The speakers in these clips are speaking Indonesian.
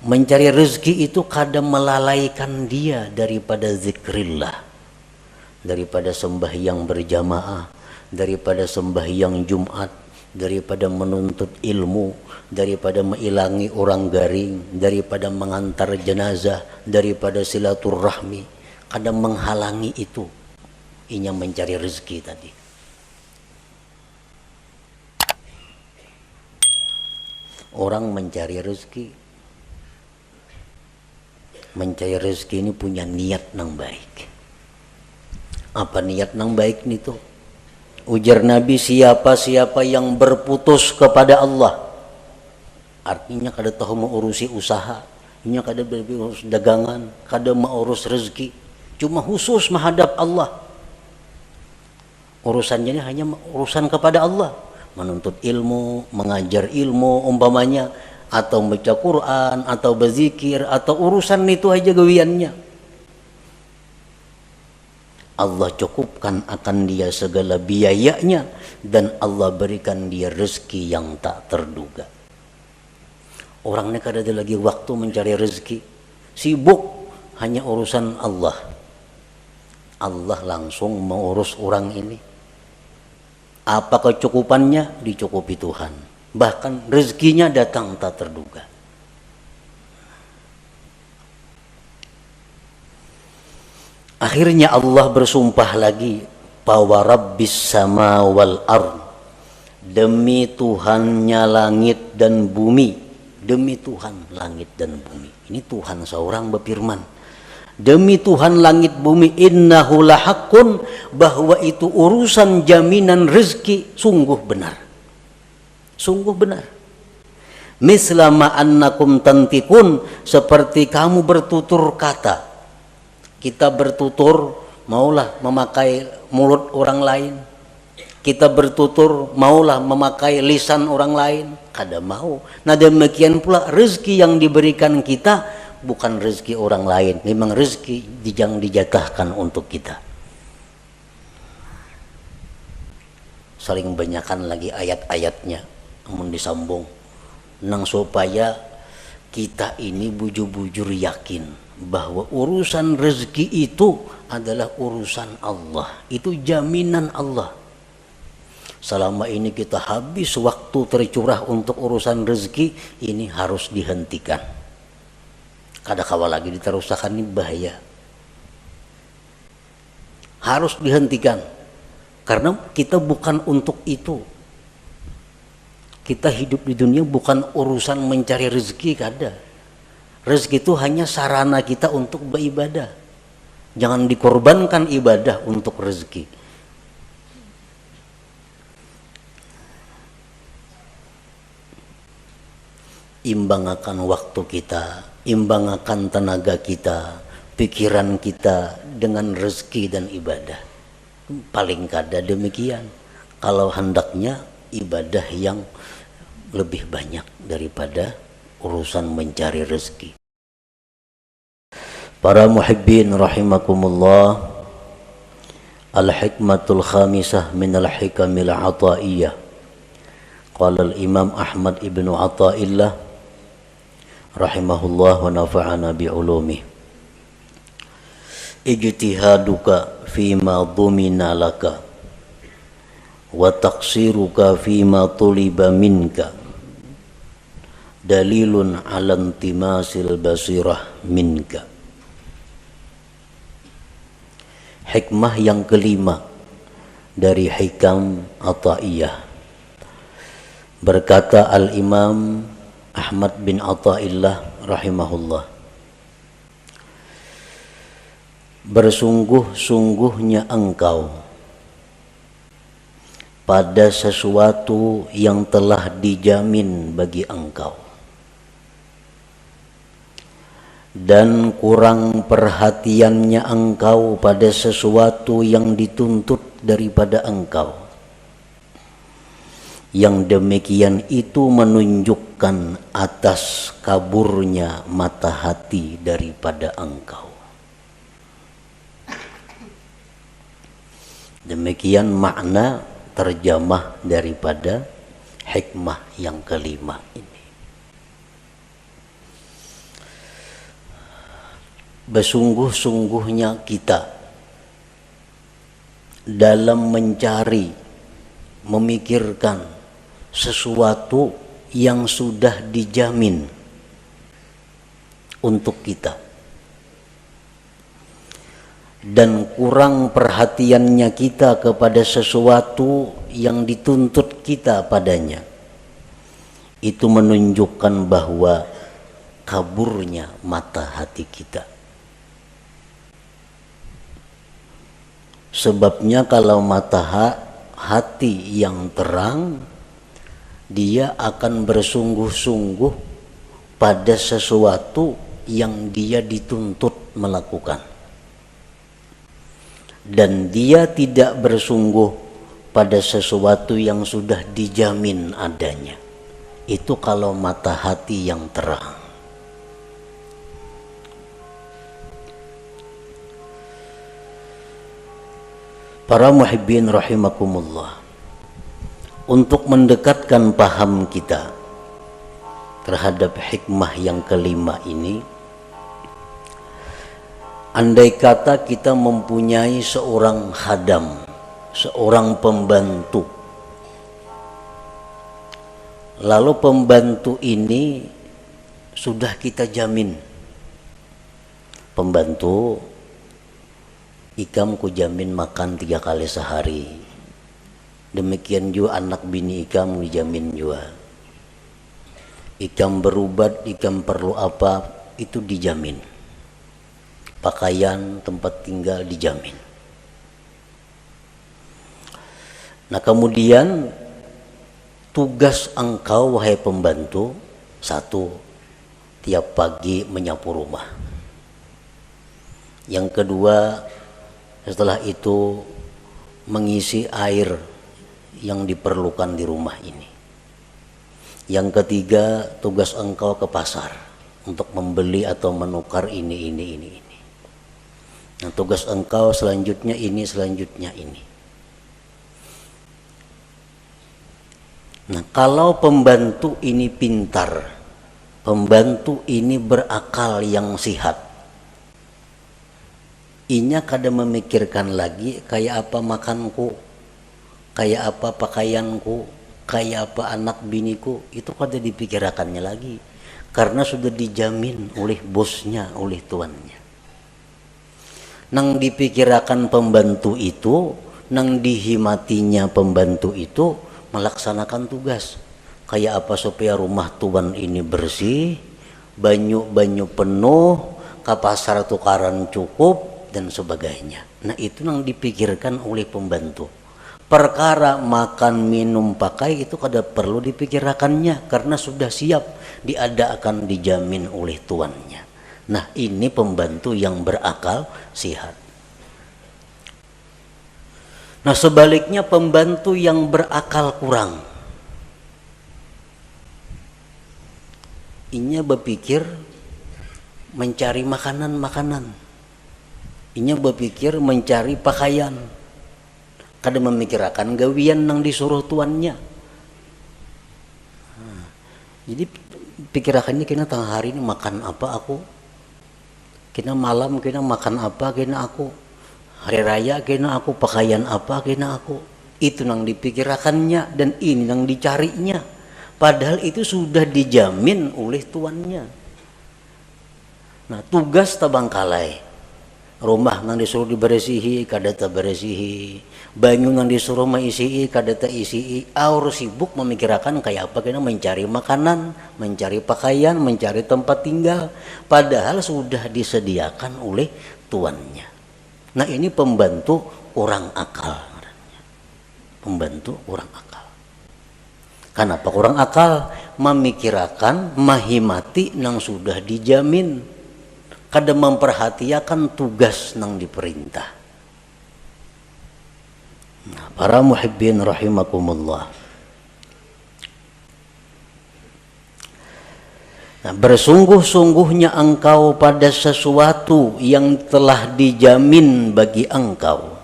Mencari rezeki itu kadang melalaikan dia daripada zikrillah, daripada sembahyang berjamaah, daripada sembahyang Jumat, daripada menuntut ilmu, daripada mengilangi orang garing, daripada mengantar jenazah, daripada silaturahmi. Kadang menghalangi itu, inya mencari rezeki tadi. Orang mencari rezeki ini punya niat yang baik. Apa niat yang baik nih tuh? Ujar Nabi, siapa-siapa yang berputus kepada Allah, artinya kada tahu mengurusi usaha, nya kada berurus dagangan, kada mengurus rezeki, cuma khusus menghadap Allah. Urusannya ini hanya urusan kepada Allah, menuntut ilmu, mengajar ilmu umpamanya, atau baca Quran, atau berzikir, atau urusan itu aja gawiannya. Allah cukupkan akan dia segala biayanya, dan Allah berikan dia rezeki yang tak terduga. Orang ini kada ada lagi waktu mencari rezeki, sibuk hanya urusan Allah. Allah langsung mengurus orang ini. Apa kecukupannya? Dicukupi Tuhan. Bahkan rezekinya datang tak terduga. Akhirnya Allah bersumpah lagi, bahwa Rabbis sama wal ard, demi Tuhannya langit dan bumi. Demi Tuhan langit dan bumi. Ini Tuhan seorang berfirman, demi Tuhan langit bumi, innahu lahaqqun, bahwa itu urusan jaminan rezeki sungguh benar. Sungguh benar. Mislama annakum tantikun, seperti kamu bertutur kata. Kita bertutur maulah memakai mulut orang lain. Kita bertutur maulah memakai lisan orang lain. Kada mau. Nah demikian pula rezeki yang diberikan kita bukan rezeki orang lain. Memang rezeki yang dijatahkan untuk kita. Saling banyakkan lagi ayat-ayatnya. Namun disambung nang supaya kita ini bujur-bujur yakin bahwa urusan rezeki itu adalah urusan Allah, itu jaminan Allah. Selama ini kita habis waktu tercurah untuk urusan rezeki, ini harus dihentikan. Kada kawa lagi diteruskan, ini bahaya. Harus dihentikan karena kita bukan untuk itu. Kita hidup di dunia bukan urusan mencari rezeki, kada. Rezeki itu hanya sarana kita untuk beribadah. Jangan dikorbankan ibadah untuk rezeki. Imbangkan waktu kita, imbangkan tenaga kita, pikiran kita dengan rezeki dan ibadah. Paling kada demikian. Kalau hendaknya ibadah yang lebih banyak daripada urusan mencari rezeki. Para muhibbin rahimakumullah, al-hikmatul khamisah min al-hikamil ataiyah. Qala al-imam Ahmad ibn Athaillah rahimahullah wa nafa'ana bi'ulumih. Ijtihaduka fima dhumina laka wa taqsiruka fima tuliba minka dalilun ala intimasil basirah minka. Hikmah yang kelima dari hikam Athaiyah. Berkata Al-Imam Ahmad bin Athaillah rahimahullah, bersungguh-sungguhnya engkau pada sesuatu yang telah dijamin bagi engkau, dan kurang perhatiannya engkau pada sesuatu yang dituntut daripada engkau. Yang demikian itu menunjukkan atas kaburnya mata hati daripada engkau. Demikian makna terjemah daripada hikmah yang kelima ini. bersungguh-sungguhnya kita dalam mencari, memikirkan sesuatu yang sudah dijamin untuk kita, dan kurang perhatiannya kita kepada sesuatu yang dituntut kita padanya, itu menunjukkan bahwa kaburnya mata hati kita. Sebabnya kalau mata hati yang terang, dia akan bersungguh-sungguh pada sesuatu yang dia dituntut melakukan, dan dia tidak bersungguh pada sesuatu yang sudah dijamin adanya. Itu kalau mata hati yang terang. Para muhibbin rahimakumullah, untuk mendekatkan paham kita terhadap hikmah yang kelima ini, andai kata kita mempunyai seorang khadam, seorang pembantu, lalu pembantu ini sudah kita jamin, pembantu ikam ku jamin makan 3 kali sehari, demikian juga anak bini ikam dijamin juga, ikam berubat, ikam perlu apa itu dijamin, pakaian, tempat tinggal dijamin. Nah kemudian tugas engkau wahai pembantu, 1, tiap pagi menyapu rumah. Yang kedua, setelah itu mengisi air yang diperlukan di rumah ini. Yang ketiga, tugas engkau ke pasar untuk membeli atau menukar ini. Nah, tugas engkau selanjutnya ini, selanjutnya ini. Nah, kalau pembantu ini pintar, pembantu ini berakal yang sihat, inya kada memikirkan lagi kayak apa makanku, kayak apa pakaianku, kayak apa anak biniku, itu kada dipikirkannya lagi, karena sudah dijamin oleh bosnya, oleh tuannya. Nang dipikirkan pembantu itu, nang dihimatinya pembantu itu melaksanakan tugas. Kayak apa supaya rumah tuan ini bersih, banyu penuh, ke pasar tukaran cukup, dan sebagainya. Nah itu yang dipikirkan oleh pembantu. Perkara makan, minum, pakai itu kada perlu dipikirkannya, karena sudah siap diadakan, dijamin oleh tuannya. Nah ini pembantu yang berakal sihat. Nah sebaliknya pembantu yang berakal kurang, inya berpikir mencari makanan, inya berpikir mencari pakaian, kada memikirkan gawian nang disuruh tuannya. Jadi pikirakannya kena tengah hari ini makan apa aku, kena malam kena makan apa kena aku, hari raya kena aku pakaian apa kena aku. Itu nang dipikirkannya dan ini nang dicarinya, padahal itu sudah dijamin oleh tuannya. Nah tugas tabangkalai, rumah nang disuruh diberesihi kada ta beresihi, banyu nang disuruh maisi kada ta isi, aur sibuk memikirkan kayak apa kena mencari makanan, mencari pakaian, mencari tempat tinggal, padahal sudah disediakan oleh tuannya. Nah ini pembantu kurang akal, pembantu kurang akal. Kenapa kurang akal? Memikirkan, mahimati nang sudah dijamin, kada memperhatikan tugas nang diperintah. Nah, para muhibbin rahimakumullah. Nah, bersungguh-sungguhnya engkau pada sesuatu yang telah dijamin bagi engkau,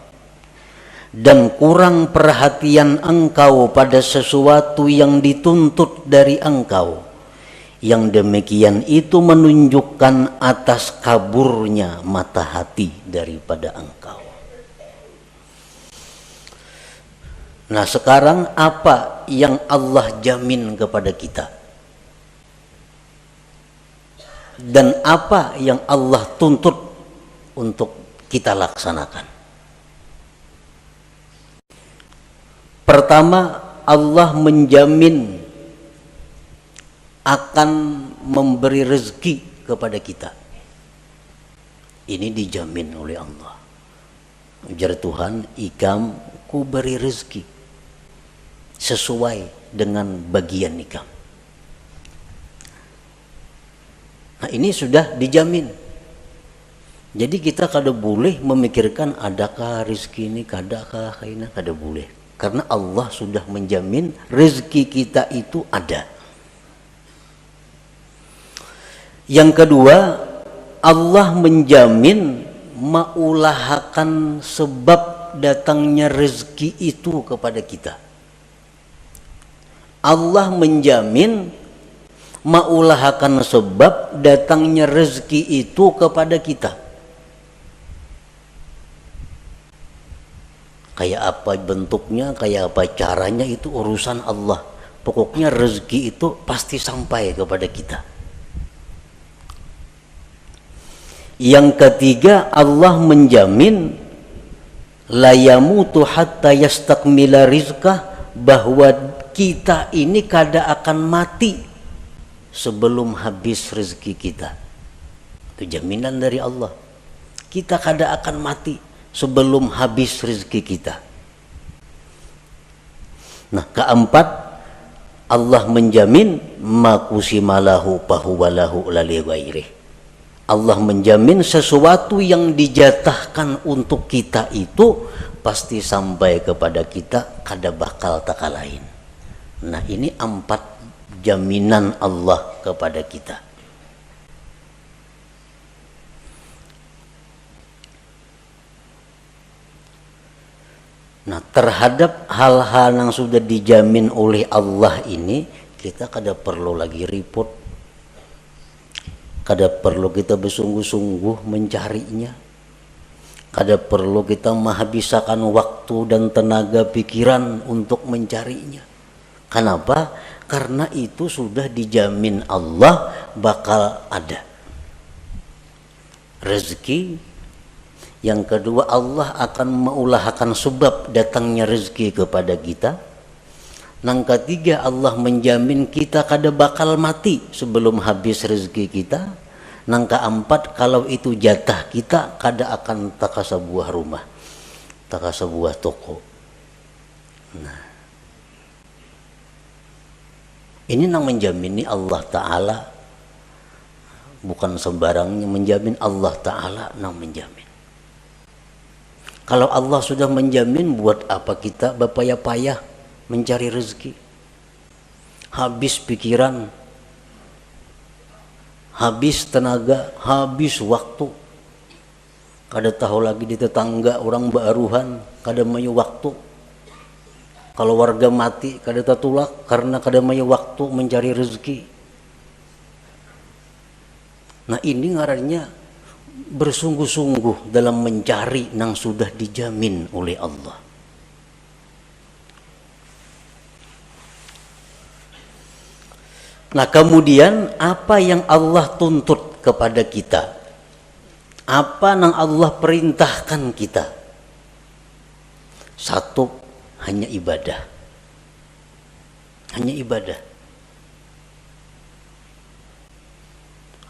dan kurang perhatian engkau pada sesuatu yang dituntut dari engkau, Yang demikian itu menunjukkan atas kaburnya mata hati daripada engkau. Nah, sekarang apa yang Allah jamin kepada kita? Dan apa yang Allah tuntut untuk kita laksanakan? Pertama, Allah menjamin akan memberi rezeki kepada kita. Ini dijamin oleh Allah. Ujar Tuhan, ikam ku beri rezeki sesuai dengan bagian ikam. Nah, ini sudah dijamin. Jadi kita kada boleh memikirkan adakah rezeki ini, kadakah ini, kada boleh. Karena Allah sudah menjamin rezeki kita itu ada. Yang kedua, Allah menjamin maulahakan sebab datangnya rezeki itu kepada kita. Allah menjamin maulahakan sebab datangnya rezeki itu kepada kita. Kayak apa bentuknya, kayak apa caranya, itu urusan Allah. Pokoknya rezeki itu pasti sampai kepada kita. Yang ketiga, Allah menjamin la yamutu hatta yastakmila rizqah, bahwa kita ini kada akan mati sebelum habis rezeki kita. Itu jaminan dari Allah. Kita kada akan mati sebelum habis rezeki kita. Nah, keempat, Allah menjamin makusimalahu pahuwalahu lali ghairih. Allah menjamin sesuatu yang dijatahkan untuk kita itu pasti sampai kepada kita, kada bakal tak lain. Nah, ini 4 jaminan Allah kepada kita. Nah, terhadap hal-hal yang sudah dijamin oleh Allah ini, kita kada perlu lagi repot. Kada perlu kita bersungguh-sungguh mencarinya. Kada perlu kita menghabiskan waktu dan tenaga pikiran untuk mencarinya. Kenapa? Karena itu sudah dijamin Allah bakal ada rezeki. Yang kedua, Allah akan mengulahkan sebab datangnya rezeki kepada kita. Yang ketiga, Allah menjamin kita kada bakal mati sebelum habis rezeki kita. Yang keempat, kalau itu jatah kita, kada akan taka sebuah rumah, taka sebuah toko. Nah, ini yang menjamini Allah Ta'ala. Bukan sembarangnya menjamin, Allah Ta'ala yang menjamin. Kalau Allah sudah menjamin, buat apa kita berpayah-payah mencari rezeki? Habis pikiran, habis tenaga, habis waktu. Kada tahu lagi di tetangga orang baruhan, kada mayu waktu. Kalau warga mati, kada tatulak karena kada mayu waktu mencari rezeki. Nah, ini ngarannya bersungguh-sungguh dalam mencari yang sudah dijamin oleh Allah. Nah, kemudian apa yang Allah tuntut kepada kita? Apa yang Allah perintahkan kita? Satu, hanya ibadah. Hanya ibadah.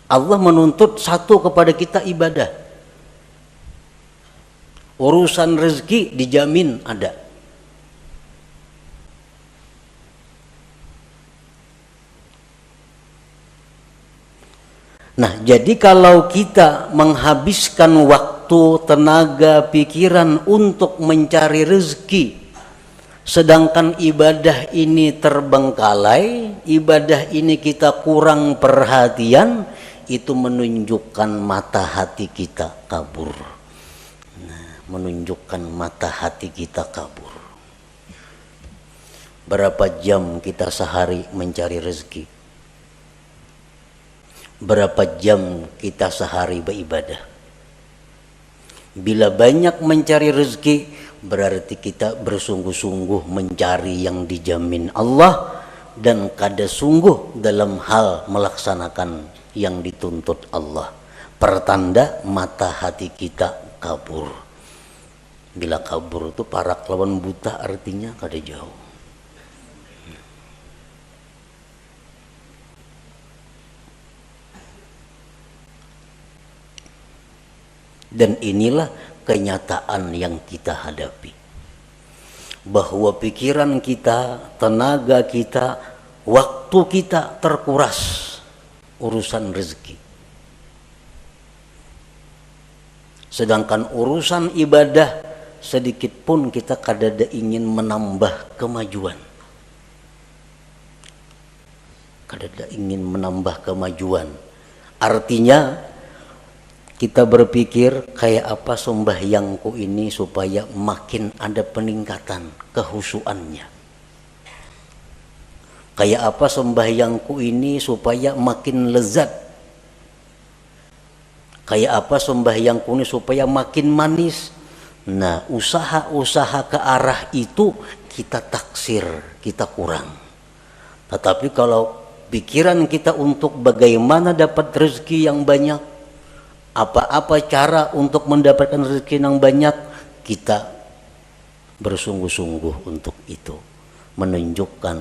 Allah menuntut satu kepada kita, ibadah. Urusan rezeki dijamin ada. Nah, jadi kalau kita menghabiskan waktu, tenaga, pikiran untuk mencari rezeki, sedangkan ibadah ini terbengkalai, ibadah ini kita kurang perhatian, itu menunjukkan mata hati kita kabur. Nah, menunjukkan mata hati kita kabur. Berapa jam kita sehari mencari rezeki? berapa jam kita sehari beribadah. Bila banyak mencari rezeki, berarti kita bersungguh-sungguh mencari yang dijamin Allah dan kada sungguh dalam hal melaksanakan yang dituntut Allah. Pertanda mata hati kita kabur. Bila kabur itu parak lawan buta, artinya kada jauh. Dan inilah kenyataan yang kita hadapi, bahwa pikiran kita, tenaga kita, waktu kita terkuras urusan rezeki. Sedangkan urusan ibadah sedikit pun kita kadada ingin menambah kemajuan. Kadada ingin menambah kemajuan. Artinya kita berpikir kayak apa sembahyangku ini supaya makin ada peningkatan kehusuannya. Kayak apa sembahyangku ini supaya makin lezat. Kayak apa sembahyangku ini supaya makin manis. Nah, usaha-usaha ke arah itu kita taksir, kita kurang. Tetapi kalau pikiran kita untuk bagaimana dapat rezeki yang banyak, apa-apa cara untuk mendapatkan rezeki yang banyak, kita bersungguh-sungguh untuk itu. Menunjukkan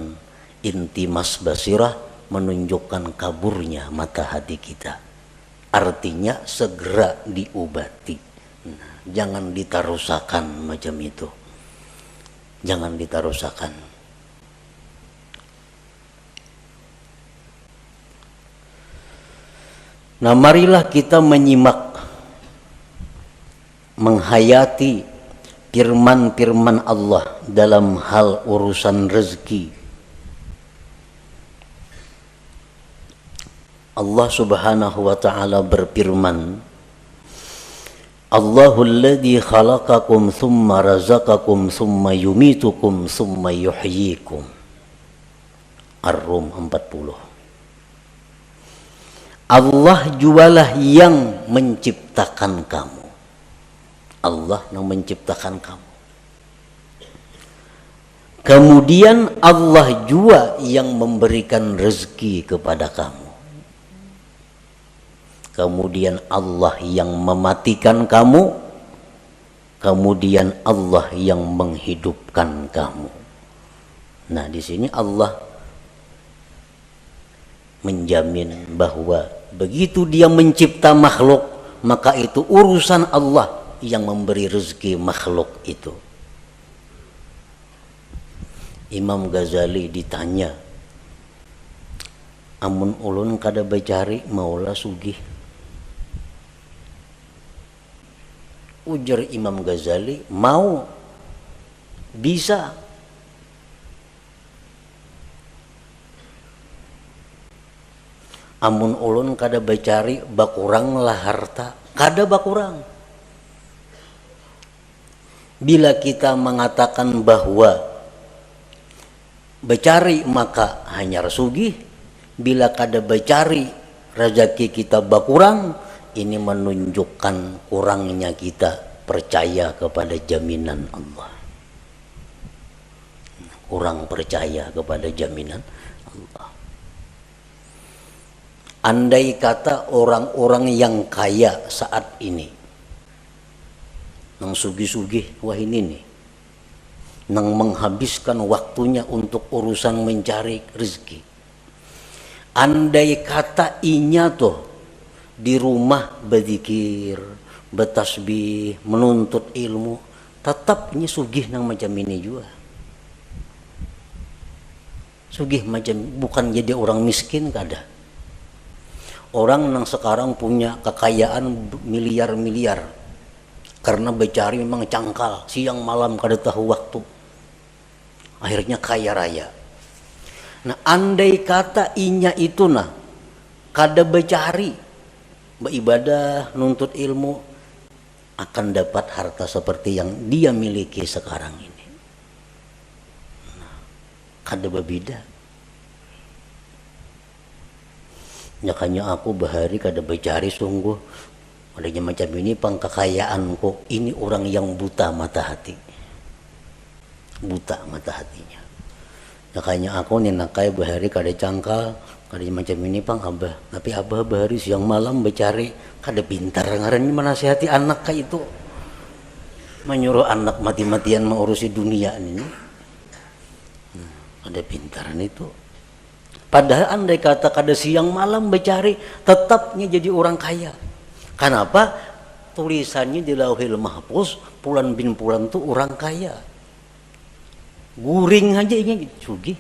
intimas basirah, menunjukkan kaburnya mata hati kita. Artinya segera diobati. Nah, jangan ditarusakan macam itu. Jangan ditarusakan. Nah, marilah kita menyimak, menghayati firman-firman Allah dalam hal urusan rezeki. Allah Subhanahu wa ta'ala berfirman, Allahul ladzi khalaqakum thumma razaqakum thumma yumitukum thumma yuhyikum. Ar-Rum 40. Allah jualah yang menciptakan kamu. Allah yang menciptakan kamu. Kemudian Allah jua yang memberikan rezeki kepada kamu. Kemudian Allah yang mematikan kamu. Kemudian Allah yang menghidupkan kamu. Nah, di sini Allah menjamin bahwa begitu dia mencipta makhluk, maka itu urusan Allah yang memberi rezeki makhluk itu. Imam Ghazali ditanya, amun ulun kada bacari maulah sugih. Ujar Imam Ghazali, mau, bisa. Amun ulun kada bacari bakurang lah harta, kada bakurang. Bila kita mengatakan bahwa bacari maka hanya sugih, bila kada bacari rezeki kita bakurang, ini menunjukkan kurangnya kita percaya kepada jaminan Allah. Kurang percaya kepada jaminan Allah. Andai kata orang-orang yang kaya saat ini, nang sugih-sugih, wah ini nih, nang menghabiskan waktunya untuk urusan mencari rezeki. Andai kata inya tuh di rumah berzikir, bertasbih, menuntut ilmu, tetap ini sugih nang macam ini juga. Sugih macam, bukan jadi orang miskin kada. Orang yang sekarang punya kekayaan miliar-miliar karena becari memang cangkal, siang malam kada tahu waktu, akhirnya kaya raya. Nah, andai kata inya itu nah kada becari, beribadah, nuntut ilmu, akan dapat harta seperti yang dia miliki sekarang ini. Nah, kada berbeda. Nyakanya aku bahari kada becari sungguh adanya macam ini pangkakayaanku. Ini orang yang buta mata hati, buta mata hatinya. Makanya aku ninakai bahari kada cangkal kada macam ini pang abah, tapi abah bahari siang malam becari kada pintar ngarannya menasihati anak kayak itu, menyuruh anak mati-matian mengurusi dunia ini. Ada pintaran itu. Padahal andai kata kada siang malam becari tetapnya jadi orang kaya. Kenapa? Tulisannya di Lauhil Mahfuz Pulan bin Pulan tuh orang kaya. Guring aja ini sugih.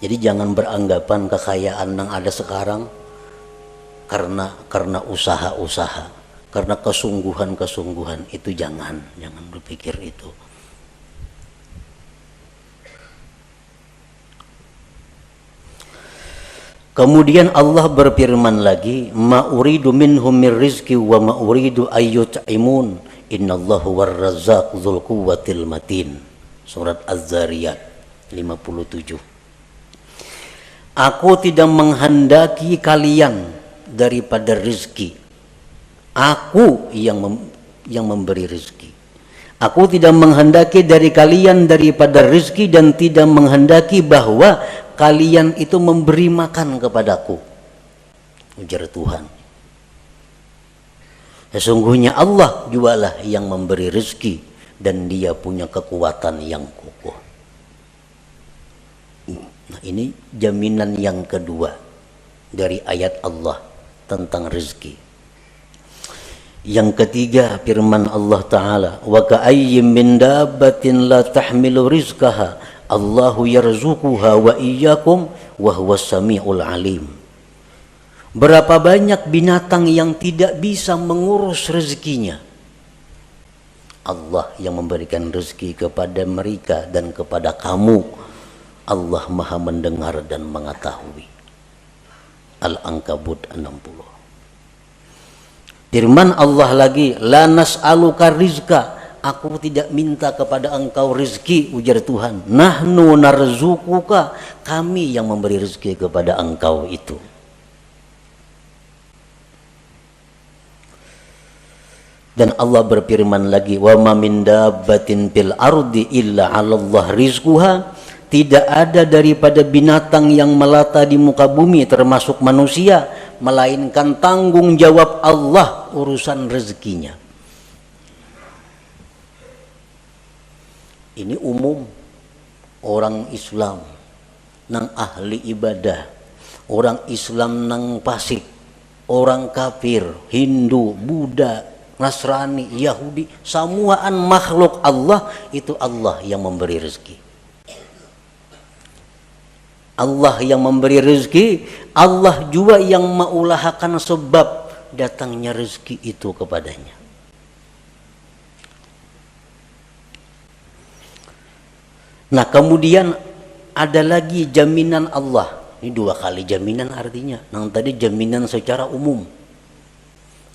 Jadi jangan beranggapan kekayaan yang ada sekarang karena usaha-usaha, karena kesungguhan-kesungguhan, itu jangan berpikir itu. Kemudian Allah berfirman lagi, ma uridu minhum min rizqi wa ma uridu ayyut'imun innallahu warrazzaq dzul quwwatil matin. Surat Az-Zariyat 57. Aku tidak menghendaki kalian daripada rizki. Aku yang memberi rizki. Aku tidak menghendaki dari kalian daripada rizki dan tidak menghendaki bahwa kalian itu memberi makan kepadaku, ujar Tuhan. Sesungguhnya Allah jualah yang memberi rezeki dan dia punya kekuatan yang kokoh. Nah, ini jaminan yang kedua dari ayat Allah tentang rezeki. Yang ketiga firman Allah Ta'ala, wa ka'ayyim min dabbatin la tahmilu rizqaha Allahu yarzuquha wa iyyakum wa huwas samiul alim. Berapa banyak binatang yang tidak bisa mengurus rezekinya. Allah yang memberikan rezeki kepada mereka dan kepada kamu. Allah Maha mendengar dan mengetahui. Al-Ankabut 60. Firman Allah lagi, la nas'aluka rizqa. Aku tidak minta kepada engkau rezeki, ujar Tuhan. Nahnu narzuquka, kami yang memberi rezeki kepada engkau itu. Dan Allah berfirman lagi, wa ma min dabbatin fil ardi illa 'alallah rizquha. Tidak ada daripada binatang yang melata di muka bumi termasuk manusia, melainkan tanggung jawab Allah urusan rezekinya. Ini umum orang Islam nang ahli ibadah, orang Islam nang fasik, orang kafir, Hindu, Buddha, Nasrani, Yahudi, semuaan makhluk Allah itu Allah yang memberi rezeki. Allah yang memberi rezeki, Allah juga yang mengulahakan sebab datangnya rezeki itu kepadanya. Nah, kemudian ada lagi jaminan Allah. Ini dua kali jaminan artinya. Yang tadi jaminan secara umum.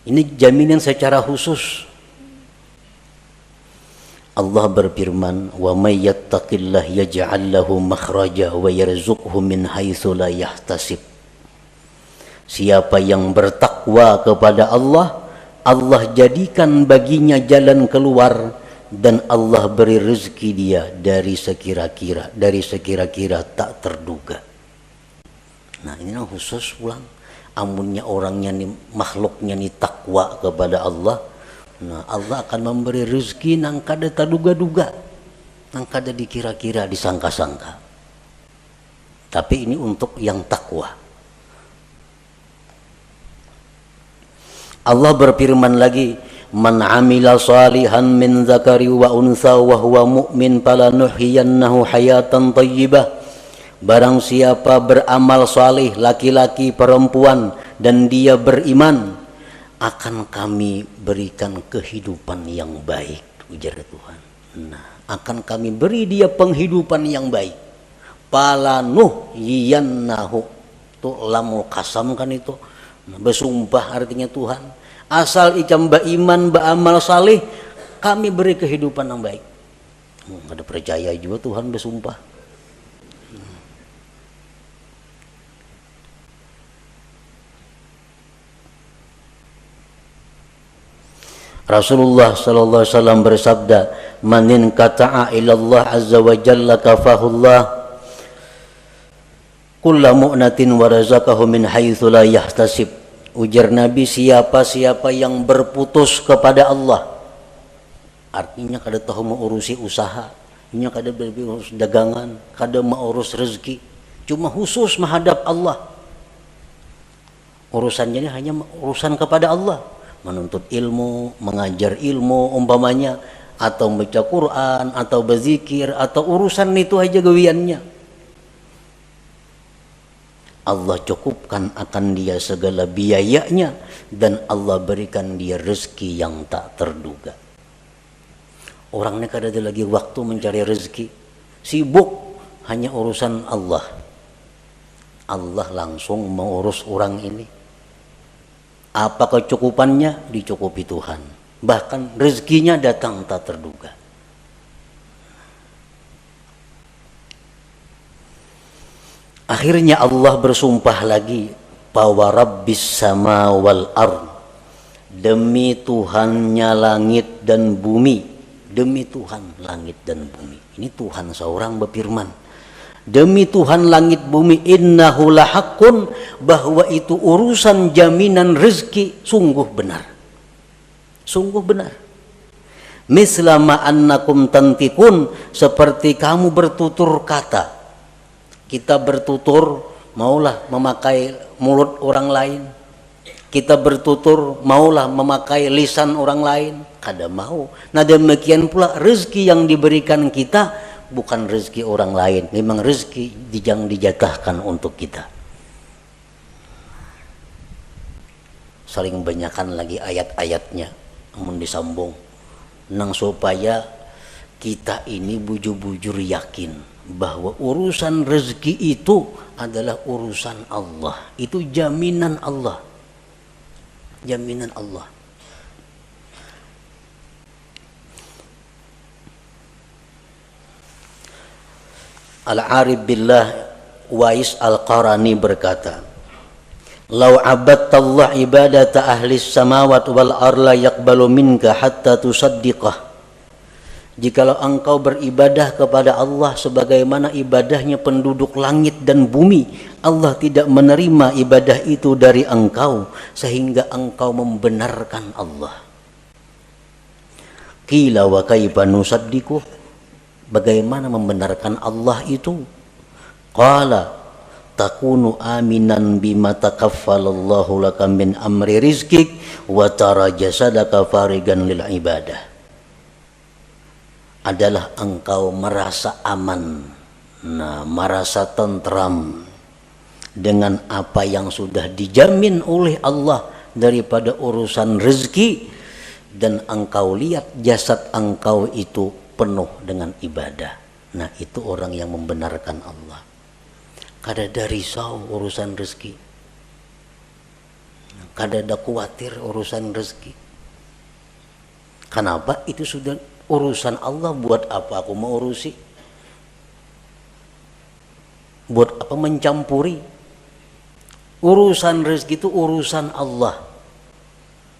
Ini jaminan secara khusus. Allah berfirman, "Wa may yattaqillah yaj'al lahu makhraja wa yarzuqhu min haitsu la yahtasib." Siapa yang bertakwa kepada Allah, Allah jadikan baginya jalan keluar dan Allah beri rezeki dia dari sekira-kira tak terduga. Nah, ini yang khusus pulang. Amunnya orangnya nih, makhluknya nih takwa kepada Allah, nah Allah akan memberi rezeki nang kada terduga-duga, nang kada dikira-kira, disangka-sangka. Tapi ini untuk yang takwa. Allah berfirman lagi, man amila salihan min zakari wa unsa wa huwa mu'min falanuhyiyannahu hayatan thayyibah. Barang siapa beramal salih, laki-laki perempuan, dan dia beriman, akan kami berikan kehidupan yang baik, ujar Tuhan. Nah, akan kami beri dia penghidupan yang baik. Falanuhyiyannahu, itu lamul kasam kan itu. Nah, bersumpah artinya Tuhan. Asal icam beriman, beramal salih, kami beri kehidupan yang baik. Ada percaya juga Tuhan bersumpah. Rasulullah sallallahu alaihi wasallam bersabda, "Manin kata'a ila Allah azza wa jalla kafahullah kullu mu'natin wa razaqahu min haitsu la yahtasib." Ujar Nabi, siapa-siapa yang berputus kepada Allah, artinya kada tahu mau urusi usaha, nya kada berurus dagangan, kada mau urus rezeki, cuma khusus menghadap Allah. Urusannya ini hanya urusan kepada Allah, menuntut ilmu, mengajar ilmu umpamanya, atau baca Quran, atau berzikir, atau urusan itu aja gawiannya. Allah cukupkan akan dia segala biayanya, dan Allah berikan dia rezeki yang tak terduga. Orang ini kada ada lagi waktu mencari rezeki, sibuk hanya urusan Allah. Allah langsung mengurus orang ini. Apa kecukupannya? Dicukupi Tuhan. Bahkan rezekinya datang tak terduga. Akhirnya Allah bersumpah lagi, bahwa Rabbis sama wal ard, demi Tuhannya langit dan bumi. Demi Tuhan langit dan bumi. Ini Tuhan seorang berfirman, demi Tuhan langit bumi, innahu lahaqqun, bahwa itu urusan jaminan rezeki sungguh benar. Sungguh benar. Mislama annakum tantikun, seperti kamu bertutur kata. Kita bertutur maulah memakai mulut orang lain. Kita bertutur maulah memakai lisan orang lain, kada mau. Nah demikian pula rezeki yang diberikan kita bukan rezeki orang lain, memang rezeki yang dijatahkan untuk kita. Saling banyakkan lagi ayat-ayatnya, namun disambung nang supaya kita ini bujur-bujur yakin bahwa urusan rezeki itu adalah urusan Allah, itu jaminan Allah. Jaminan Allah. Al-Arif Billah Wais Al-Qarani berkata, "Lau abadtallah ibadata ahli samawat wal arla yaqbalu minka hatta tusaddiqah." Jikalau engkau beribadah kepada Allah sebagaimana ibadahnya penduduk langit dan bumi, Allah tidak menerima ibadah itu dari engkau sehingga engkau membenarkan Allah. Qila wa kaifa nusaddiqu? Bagaimana membenarkan Allah itu? Qala takunu aminan bima takaffalallahu laka min amri rizqik wa tara jasadaka farigan lil ibadah. Adalah engkau merasa aman, merasa tentram dengan apa yang sudah dijamin oleh Allah daripada urusan rezeki, dan engkau lihat jasad engkau itu penuh dengan ibadah. Nah itu orang yang membenarkan Allah. Kada ada risau urusan rezeki, kada ada khawatir urusan rezeki. Kenapa? Itu sudah urusan Allah. Buat apa aku mau urusi? Buat apa mencampuri? Urusan rezeki itu urusan Allah.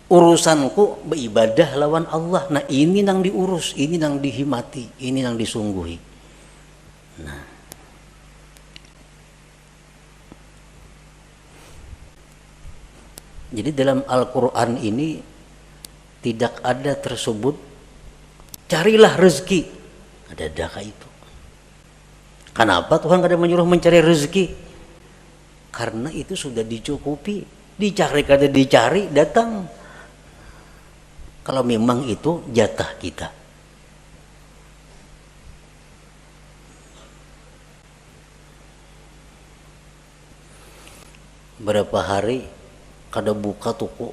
Urusanku beribadah lawan Allah. Nah ini nang diurus, ini nang dihimati, ini nang disungguhi. Nah, jadi dalam Al-Quran ini tidak ada tersebut carilah rezeki. Ada itu. Kenapa Tuhan kada menyuruh mencari rezeki? Karena itu sudah dicukupi. Dicari kada dicari datang. Kalau memang itu jatah kita. Berapa hari kada buka toko?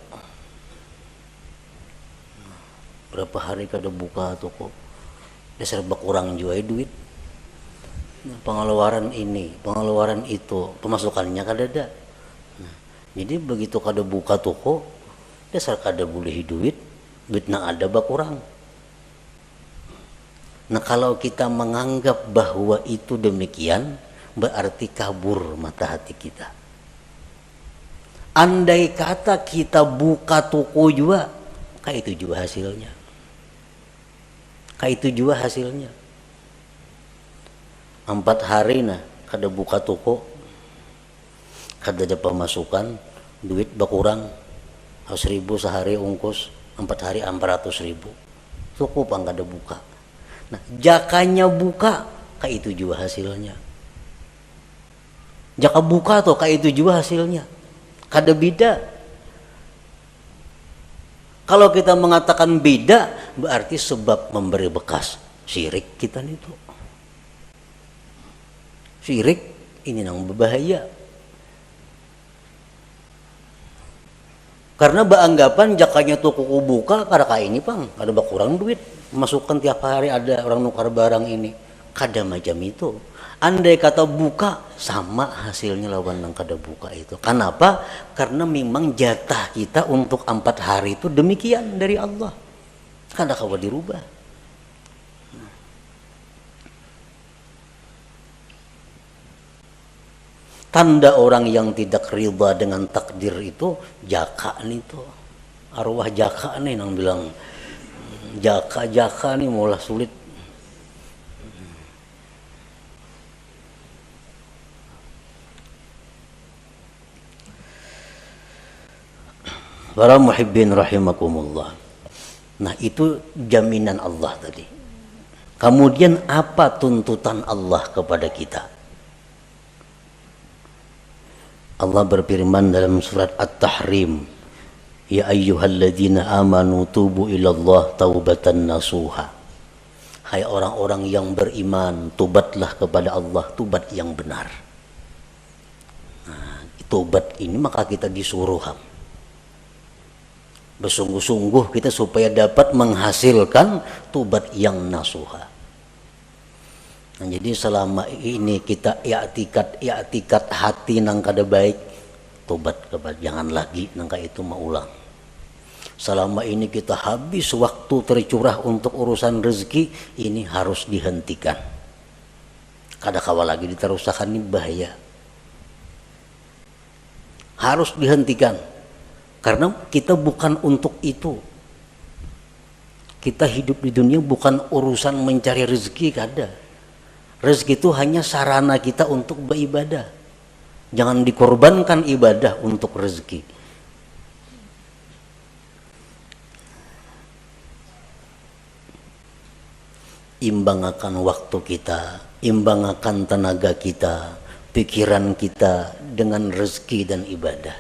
Berapa hari kada buka toko? Dasar berkurang juga duit. Pengeluaran ini, pengeluaran itu, pemasukannya kada ada. Jadi begitu kada buka toko, dasar kada boleh duit, duit nang ada berkurang. Nah kalau kita menganggap bahwa itu demikian, berarti kabur mata hati kita. Andai kata kita buka toko juga, kayak itu juga hasilnya. Kayak itu juga hasilnya. 4 hari nah, kada buka toko, kada ada pemasukan, duit berkurang, 1.000 sehari ongkos, 4 hari 400.000. Toko pang kada buka. Nah, jakanya buka, kayak itu juga hasilnya. Jaka buka tuh kayak itu juga hasilnya. Kada beda. Kalau kita mengatakan beda, berarti sebab memberi bekas. Syirik kita itu. Syirik ini yang berbahaya. Karena beranggapan jakanya toko buka, kada kayak ini pang, ada berkurang duit. Masukkan tiap hari ada orang nukar barang ini. Kada macam itu. Andai kata buka, sama hasilnya lawan yang kada buka itu. Kenapa? Karena memang jatah kita untuk 4 hari itu demikian dari Allah. Kada kawa dirubah. Tanda orang yang tidak riba dengan takdir itu jaka nih tuh. Arwah jaka nih yang bilang jaka nih mulai sulit. Para muhibbin rahimakumullah. Nah itu jaminan Allah tadi. Kemudian apa tuntutan Allah kepada kita? Allah berfirman dalam surat At-Tahrim, ya ayyuhalladzina amanu tubu ilallah taubatan nasuha. Hai orang-orang yang beriman, tobatlah kepada Allah, tobat yang benar. Nah, tobat ini maka kita disuruh bersungguh-sungguh kita supaya dapat menghasilkan tobat yang nasuha. Nah, jadi selama ini kita i'tikad hati nang kada baik, tobat kepada jangan lagi nang itu maulang. Selama ini kita habis waktu tercurah untuk urusan rezeki, ini harus dihentikan. Kada kawa lagi diteruskan, ini bahaya. Harus dihentikan. Karena kita bukan untuk itu. Kita hidup di dunia bukan urusan mencari rezeki, kada. Rezeki itu hanya sarana kita untuk beribadah. Jangan dikorbankan ibadah untuk rezeki. Imbangkan waktu kita, imbangkan tenaga kita, pikiran kita dengan rezeki dan ibadah.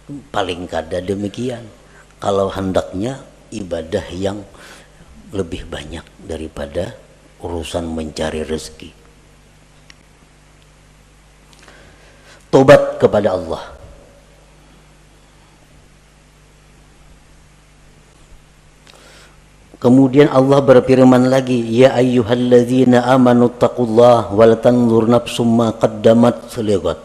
Paling kada demikian. Kalau hendaknya ibadah yang lebih banyak daripada urusan mencari rezeki. Tobat kepada Allah. Kemudian Allah berfirman lagi, ya ayyuhalladzina amanu taqullaha wal tanzur nafsum ma qaddamat lighad.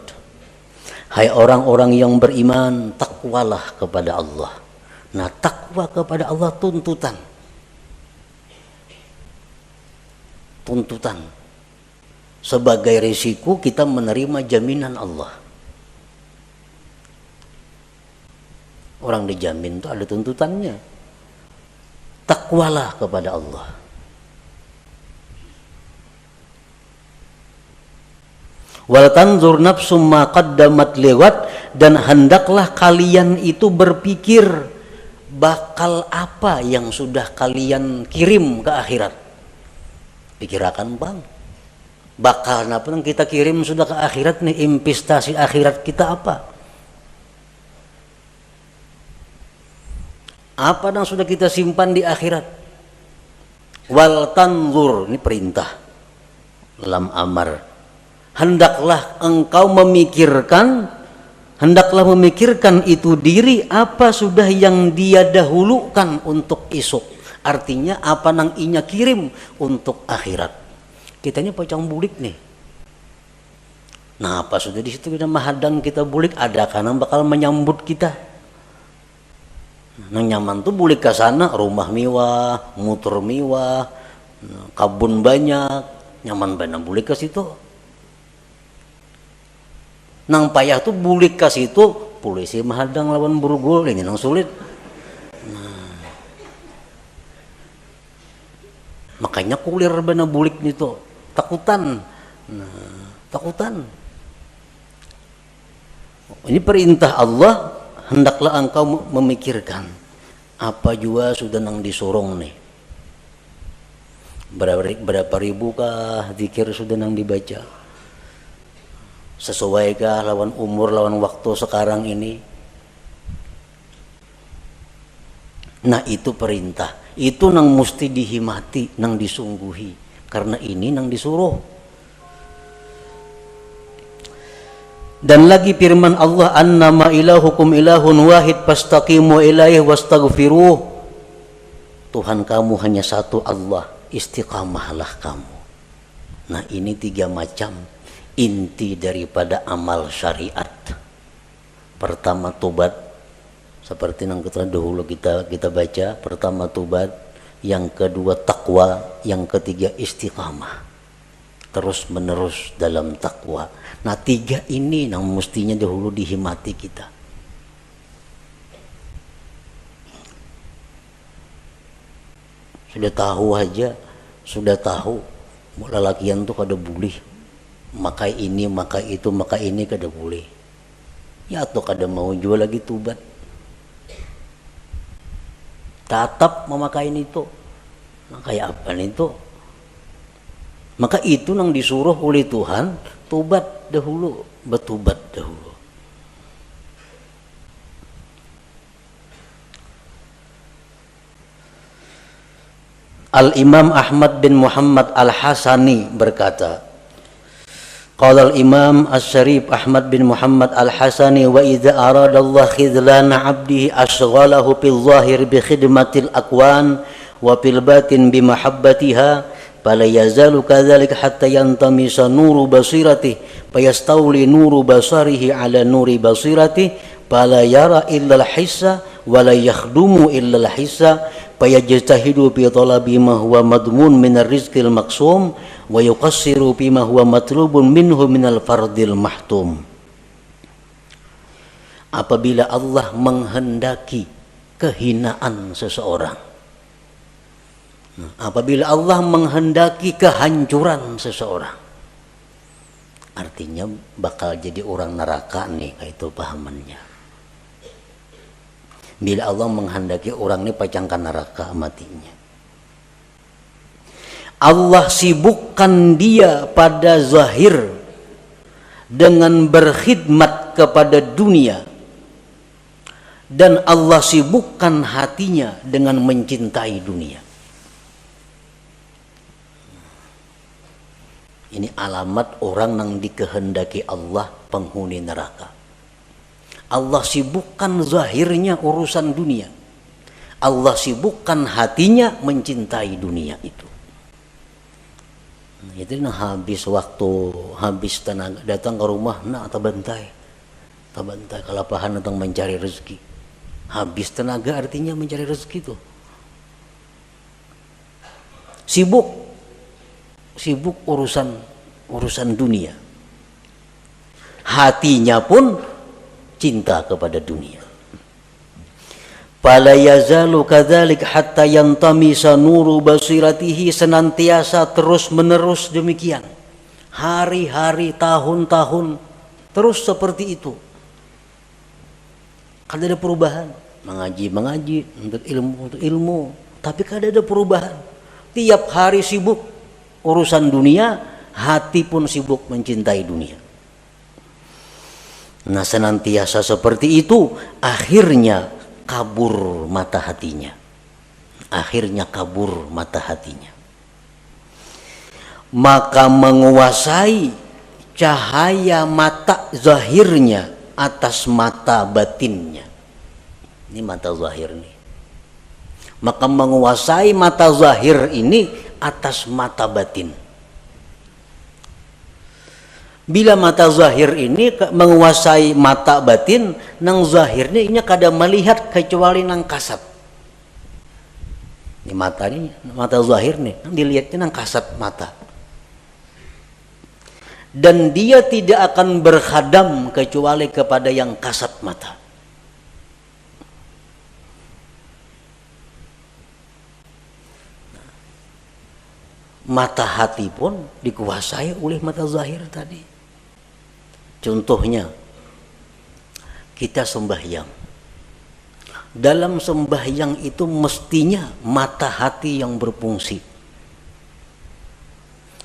Hai orang-orang yang beriman, takwalah kepada Allah. Nah, takwa kepada Allah tuntutan. Tuntutan. Sebagai risiko kita menerima jaminan Allah. Orang dijamin itu ada tuntutannya. Takwalah kepada Allah. Wal tanzur nafsum ma qaddamat liwat, dan hendaklah kalian itu berpikir bakal apa yang sudah kalian kirim ke akhirat. Pikirakan bang, bakal apa yang kita kirim sudah ke akhirat nih, investasi akhirat kita apa? Apa yang sudah kita simpan di akhirat? Wal tanzur, ini perintah dalam amar. Hendaklah engkau memikirkan, hendaklah memikirkan itu diri apa sudah yang dia dahulukan untuk esok. Artinya apa nang inya kirim untuk akhirat. Kitanya pacang bulik nih. Nah, apa sudah di situ kita mahadang kita bulik, ada kan yang bakal menyambut kita. Nang nyaman tuh bulik ke sana, rumah mewah, motor mewah. kabun banyak, nyaman banget bulik ke situ. Nang payah tuh bulik ke situ, polisi mahadang lawan burugul, ini nang sulit. Makanya kulir bana bulik itu takutan. Takutan. Ini perintah Allah, hendaklah engkau memikirkan apa juga sudah nang disurung nih. Berapa ribu kah zikir sudah nang dibaca? Sesuaikah lawan umur lawan waktu sekarang ini? Nah itu perintah, itu nang mesti dihimati, nang disungguhi, karena ini nang disuruh. Dan lagi firman Allah, annama ilahukum ilahun wahid fastaqimu ilaihi wastaghfiruh. Tuhan kamu hanya satu Allah, istiqamahlah kamu. Nah ini 3 macam inti daripada amal syariat. Pertama tobat, seperti yang dahulu kita baca. Pertama tobat, yang kedua takwa, yang ketiga istiqamah, terus menerus dalam takwa. Nah 3 ini yang mestinya dahulu dihimati kita. Sudah tahu aja, sudah tahu lelakian tuh kada boleh maka ini, maka itu, maka ini kada boleh. Ya atau kada mau jual lagi tobat, tetap memakai itu. Nah, kayak apa itu? Maka itu yang disuruh oleh Tuhan, tobat dahulu, bertobat dahulu. Al-Imam Ahmad bin Muhammad Al-Hasani berkata, qala al-Imam As-Syarif Ahmad bin Muhammad Al-Hasani, wa idza arada Allah khidlana 'abdihi ashghalahu fil zahir bi khidmatil akwan wa fil batin bi mahabbatiha fala yazalu kadzalika hatta yantamisa nuru basiratihi fayastawli nuru basarihi ala nuri basiratihi fala yara illa al-hissa wa la yakhdumu illa al-hissa fayajtahidu fi talabi ma huwa madmun min ar-rizqil maqsum wa yuqassiru fi ma huwa matlubun minhu min al-fardil mahtum. Apabila Allah menghendaki kehinaan seseorang, apabila Allah menghendaki kehancuran seseorang, artinya bakal jadi orang neraka nih, kayak itu pahamannya. Bila Allah menghendaki orang ini pacangkan neraka matinya, Allah sibukkan dia pada zahir dengan berkhidmat kepada dunia, dan Allah sibukkan hatinya dengan mencintai dunia. Ini alamat orang yang dikehendaki Allah penghuni neraka. Allah sibukkan zahirnya urusan dunia, Allah sibukkan hatinya mencintai dunia itu. Nah, itu habis waktu, habis tenaga, datang ke rumah, nak tabantai kelapahan datang mencari rezeki. Habis tenaga artinya mencari rezeki itu. Sibuk urusan dunia. Hatinya pun cinta kepada dunia. Fala yazalu kadzalik hatta yantamisa nuru basiratihi, senantiasa terus menerus demikian. Hari-hari, tahun-tahun terus seperti itu. Kada ada perubahan. Mengaji, untuk ilmu, tapi kada ada perubahan. Tiap hari sibuk urusan dunia, hati pun sibuk mencintai dunia. Nah senantiasa seperti itu, akhirnya kabur mata hatinya. Maka menguasai cahaya mata zahirnya atas mata batinnya. Ini mata zahir nih. Maka menguasai mata zahir ini atas mata batin. Bila mata zahir ini menguasai mata batin, nang zahirnya ini kada melihat kecuali nang kasat. Ini mata ini, mata zahir nih, dilihatnya nang kasat mata. Dan dia tidak akan berkhadam kecuali kepada yang kasat mata. Mata hati pun dikuasai oleh mata zahir tadi. Contohnya, kita sembahyang. Dalam sembahyang itu mestinya mata hati yang berfungsi,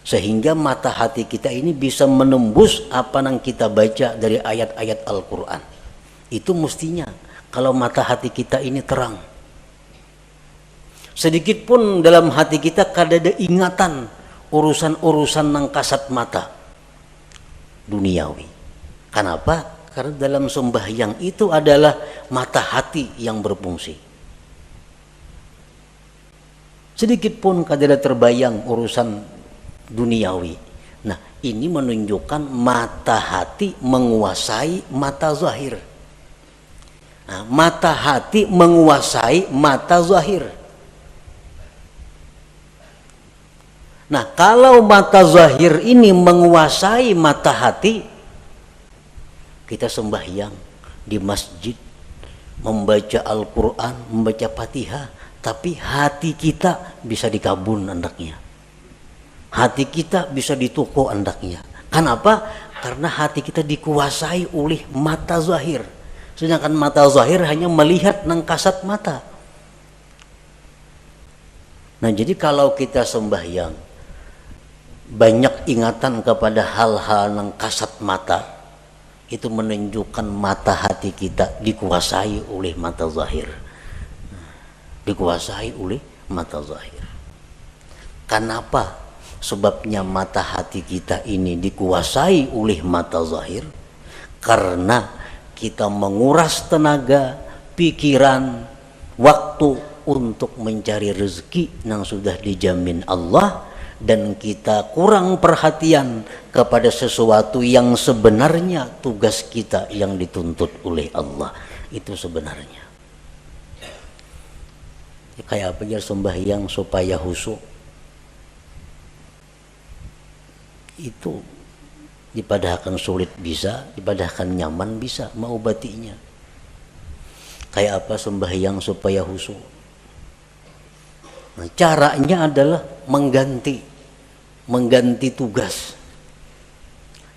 sehingga mata hati kita ini bisa menembus apa yang kita baca dari ayat-ayat Al-Quran. Itu mestinya kalau mata hati kita ini terang. Sedikit pun dalam hati kita kada ada ingatan urusan-urusan nang kasat mata duniawi. Kenapa? Karena dalam sembahyang itu adalah mata hati yang berfungsi. Sedikit pun kada ada terbayang urusan duniawi. Nah, ini menunjukkan mata hati menguasai mata zahir. Nah, mata hati menguasai mata zahir. Nah, kalau mata zahir ini menguasai mata hati, kita sembahyang di masjid, membaca Al-Quran, membaca Fatihah, tapi hati kita bisa di kabun andaknya. Hati kita bisa di toko andaknya. Kenapa? Karena hati kita dikuasai oleh mata zahir. Sedangkan mata zahir hanya melihat nang kasat mata. Nah, jadi kalau kita sembahyang banyak ingatan kepada hal-hal nang kasat mata, itu menunjukkan mata hati kita dikuasai oleh mata zahir. Dikuasai oleh mata zahir. Kenapa? Sebabnya mata hati kita ini dikuasai oleh mata zahir karena kita menguras tenaga, pikiran, waktu untuk mencari rezeki yang sudah dijamin Allah, dan kita kurang perhatian kepada sesuatu yang sebenarnya tugas kita yang dituntut oleh Allah. Itu sebenarnya. Ya, kayak apa ya sembahyang supaya khusyuk? Itu dipadahkan sulit bisa, dipadahkan nyaman bisa, mau batinya. Kayak apa sembahyang supaya khusyuk? Nah, caranya adalah mengganti tugas.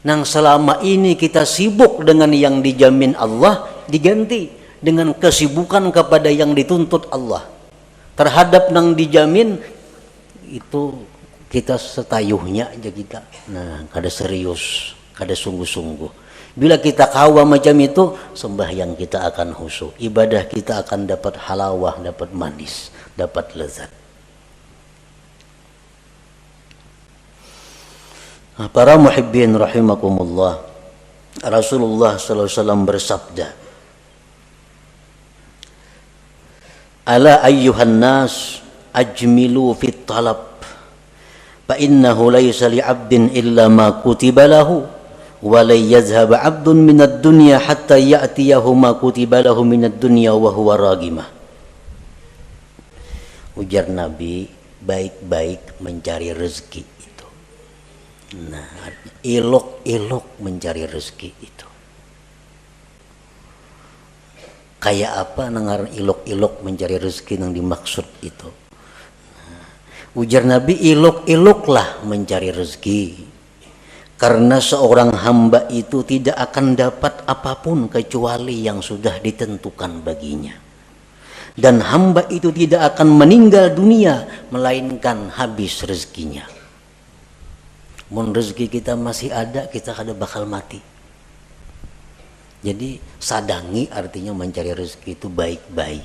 Nang selama ini kita sibuk dengan yang dijamin Allah, diganti dengan kesibukan kepada yang dituntut Allah. Terhadap nang dijamin itu kita setayuhnya aja kita. Nah, kada serius, kada sungguh-sungguh. Bila kita kawa macam itu, sembahyang kita akan khusyuk, ibadah kita akan dapat halawah, dapat manis, dapat lezat. Para muhibbin rahimakumullah, Rasulullah sallallahu alaihi wasallam bersabda, "Ala ayyuhan nas ajmilu fit talab, fa innahu laysa li 'abdin illa ma kutiba lahu, wa la yazhab 'abdun minad dunya hatta ya'tiyahu ma kutiba lahu minad dunya wa huwa ragimah." Ujar Nabi, baik-baik mencari rezeki. Nah, elok-elok mencari rezeki itu. Kayak apa nangaran elok-elok mencari rezeki yang dimaksud itu? Nah, ujar Nabi, elok-eloklah mencari rezeki. Karena seorang hamba itu tidak akan dapat apapun kecuali yang sudah ditentukan baginya. Dan hamba itu tidak akan meninggal dunia melainkan habis rezekinya. Mun rezeki kita masih ada, kita kada bakal mati. Jadi sadangi artinya mencari rezeki itu baik-baik.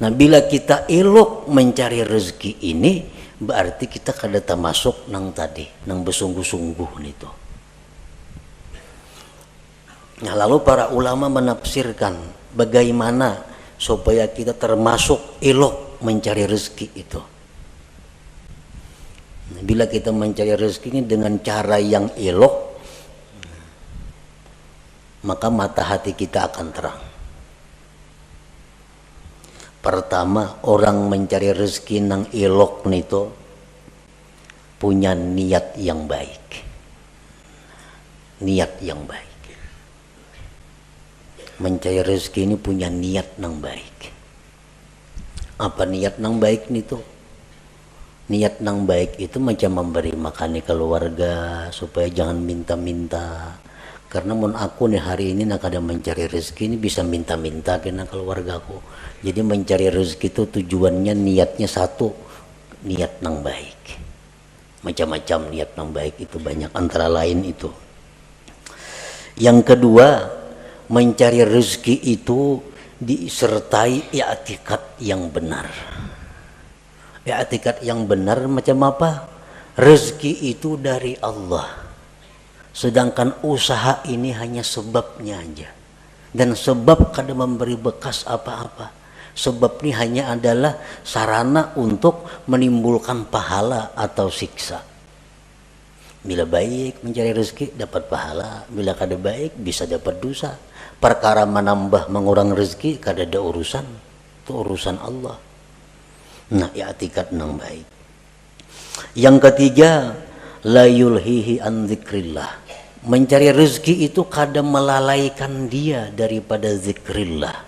Nah, bila kita elok mencari rezeki ini, berarti kita kada termasuk nang tadi, nang bersungguh-sungguh itu. Nah, lalu para ulama menafsirkan bagaimana supaya kita termasuk elok mencari rezeki itu. Bila kita mencari rezeki ini dengan cara yang elok, maka mata hati kita akan terang. Pertama, orang mencari rezeki nang ilok nito punya niat yang baik. Niat yang baik. Mencari rezeki ini punya niat nang baik. Apa niat nang baik nito? Niat nang baik itu macam memberi makan keluarga supaya jangan minta-minta. Karena mun aku nih hari ini nak ada mencari rezeki ini bisa minta-minta kena keluargaku. Jadi mencari rezeki itu tujuannya niatnya satu, niat nang baik. Macam-macam niat nang baik itu banyak, antara lain itu. Yang kedua, mencari rezeki itu disertai i'tikad yang benar. I'tikad yang benar macam apa? Rezeki itu dari Allah. Sedangkan usaha ini hanya sebabnya aja. Dan sebab kada memberi bekas apa-apa. Sebab ini hanya adalah sarana untuk menimbulkan pahala atau siksa. Bila baik mencari rezeki dapat pahala, bila kada baik bisa dapat dosa. Perkara menambah mengurang rezeki kada ada urusan, itu urusan Allah. Nah, i'tikad nang baik. Yang ketiga, la yulhihi an dzikrillah. Mencari rezeki itu kada melalaikan dia daripada zikrillah,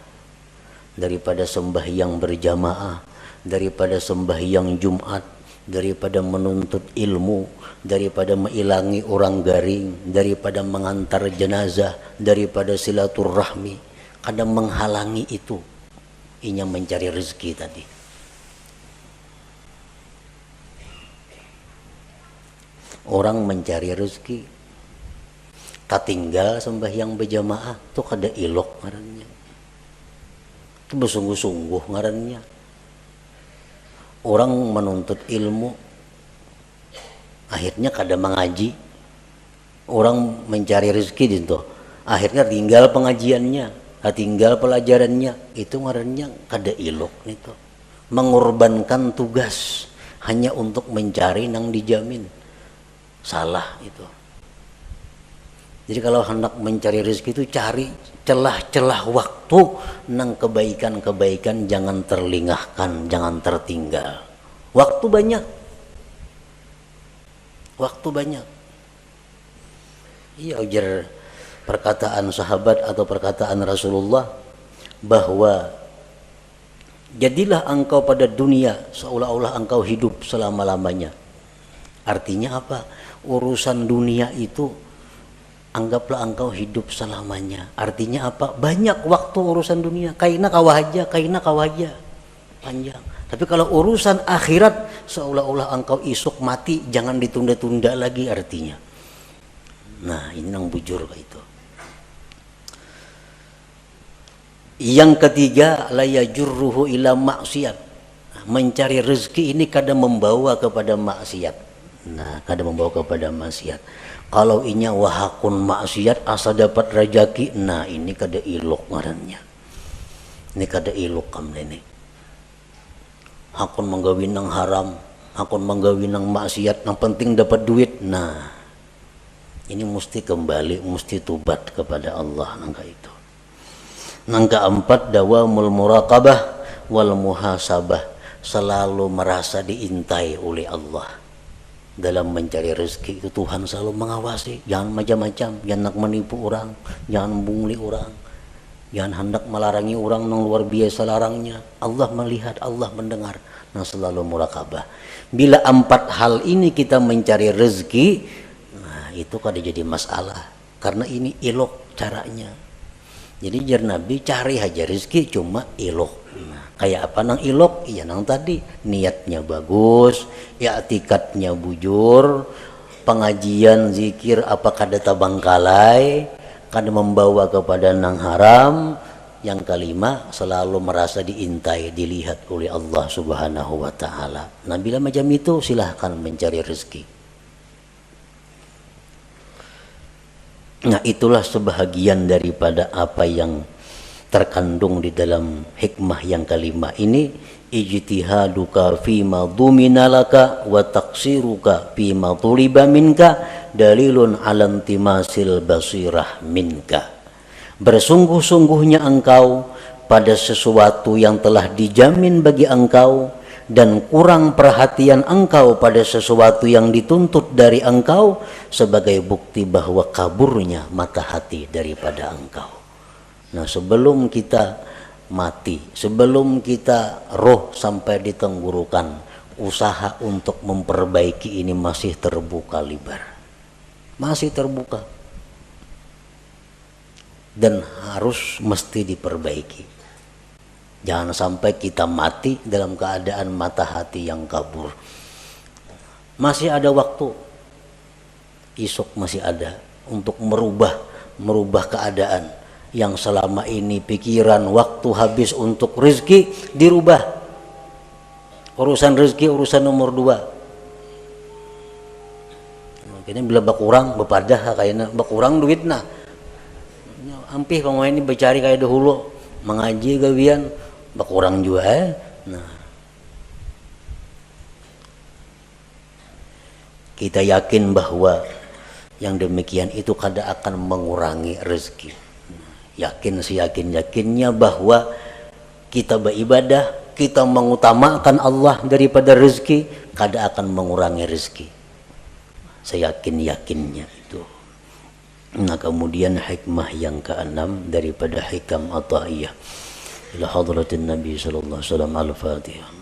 daripada sembahyang berjamaah, daripada sembahyang Jumat, daripada menuntut ilmu, daripada mengilangi orang garing, daripada mengantar jenazah, daripada silaturahmi. Kadang menghalangi itu inya mencari rezeki tadi. Orang mencari rezeki katinggal sembahyang berjamaah tuh kada ilok ngarannya, itu bersungguh-sungguh ngarannya. Orang menuntut ilmu akhirnya kada mengaji. Orang mencari rezeki itu akhirnya tinggal pengajiannya, tinggal pelajarannya, itu ngarannya kada ilok itu. Mengorbankan tugas hanya untuk mencari nang dijamin, salah itu. Jadi kalau hendak mencari rezeki itu cari celah-celah waktu nang kebaikan-kebaikan, jangan terlingahkan, jangan tertinggal. Waktu banyak. Waktu banyak. Iya, ujar perkataan sahabat atau perkataan Rasulullah bahwa jadilah engkau pada dunia seolah-olah engkau hidup selama-lamanya. Artinya apa? Urusan dunia itu anggaplah engkau hidup selamanya. Artinya apa? Banyak waktu urusan dunia. Kaina kawaja, panjang. Tapi kalau urusan akhirat seolah-olah engkau isuk mati, jangan ditunda-tunda lagi artinya. Nah, ini nang bujur kayak itu. Yang ketiga, la yajurruhu ila maksiat. Mencari rezeki ini kadang membawa kepada maksiat. Nah, kadang membawa kepada maksiat. Kalau inya wahakun maksiat asa dapat rajaki, nah ini kada ilok ngarannya. Ini kada ilok kam ini. Hakun menggawi nang haram, hakun menggawi nang maksiat, yang penting dapat duit. Nah, ini mesti kembali, mesti tubat kepada Allah nangka itu. Nang keempat, dawamul muraqabah wal muhasabah, selalu merasa diintai oleh Allah. Dalam mencari rezeki itu Tuhan selalu mengawasi. Jangan macam-macam, jangan nak menipu orang, jangan bungli orang, jangan hendak melarang orang yang luar biasa larangnya. Allah melihat, Allah mendengar. Nah, selalu muraqabah. Bila empat hal ini kita mencari rezeki, nah itu kada jadi masalah, karena ini ilok caranya. Jadi jar Nabi cari aja rezeki cuma ilok. Nah, kayak apa nang ilok? Iya nang tadi niatnya bagus, i'tikadnya bujur, pengajian zikir apa kada tabangkalai, kada membawa kepada nang haram. Yang kelima, selalu merasa diintai, dilihat oleh Allah Subhanahu wa taala. Nah, bila macam itu silahkan mencari rezeki. Nah, itulah sebahagian daripada apa yang terkandung di dalam hikmah yang kelima ini. Ijtihaduka fima dhumina laka wa taqsiruka fima tuliba minka dalilun ala intimasil basirah minka. Bersungguh-sungguhnya engkau pada sesuatu yang telah dijamin bagi engkau, dan kurang perhatian engkau pada sesuatu yang dituntut dari engkau, sebagai bukti bahwa kaburnya mata hati daripada engkau. Nah, sebelum kita mati, sebelum kita roh sampai di tenggorokan, usaha untuk memperbaiki ini masih terbuka lebar, masih terbuka, dan harus mesti diperbaiki. Jangan sampai kita mati dalam keadaan mata hati yang kabur. Masih ada waktu, esok masih ada untuk merubah keadaan yang selama ini pikiran waktu habis untuk rezeki dirubah. Urusan rezeki urusan nomor 2. Kini bila berkurang bepadah kayaknya berkurang duitna. Ampih pemain ini bercari kayak dahulu mengaji gawian berkurang juga. Nah, kita yakin bahwa yang demikian itu kada akan mengurangi rezeki. Yakin seyakin-yakinnya bahwa kita beribadah, kita mengutamakan Allah daripada rezeki, kada akan mengurangi rezeki. Seyakin-yakinnya itu. Nah, kemudian hikmah yang ke-6 daripada hikam Athaiyah ila hadratin Nabi sallallahu alaihi wasallam. Al-Fatihah.